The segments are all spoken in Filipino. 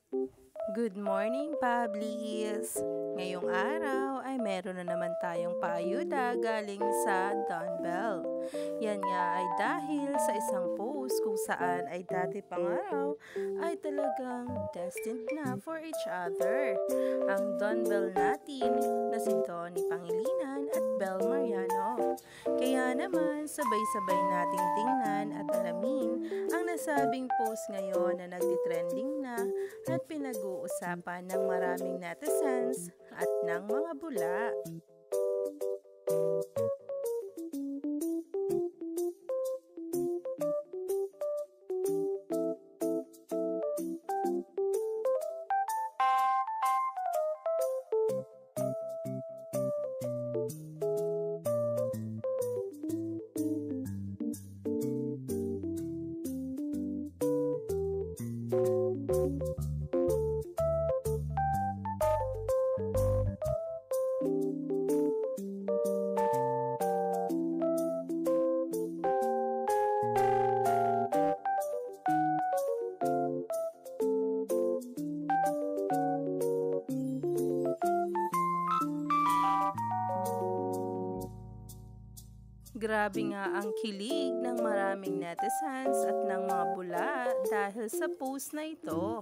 Good morning, Pablis! Ngayong araw ay meron na naman tayong paayuda galing sa Don Bell. Yan nga ay dahil sa isang post kung saan ay dati pang araw ay talagang destined na for each other. Ang Don Bell natin na si Donnie Pangilinan at Bel Mariano. Kaya naman sabay-sabay nating tingnan at alamin ang nasabing post ngayon na nagtitrending na at pinag-uusapan ng maraming netizens at ng mga bula. Grabe nga ang kilig ng maraming netizens at ng mga bula dahil sa post na ito.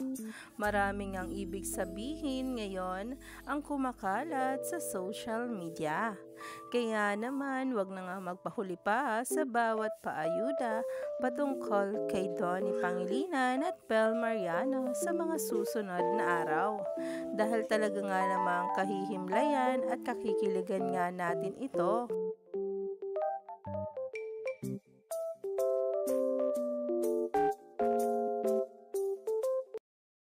Maraming ang ibig sabihin ngayon ang kumakalat sa social media. Kaya naman wag na nga magpahuli pa sa bawat paayuda patungkol kay Donnie Pangilinan at Bel Mariano sa mga susunod na araw. Dahil talaga nga namang kahihimlayan at kakikiligan nga natin ito.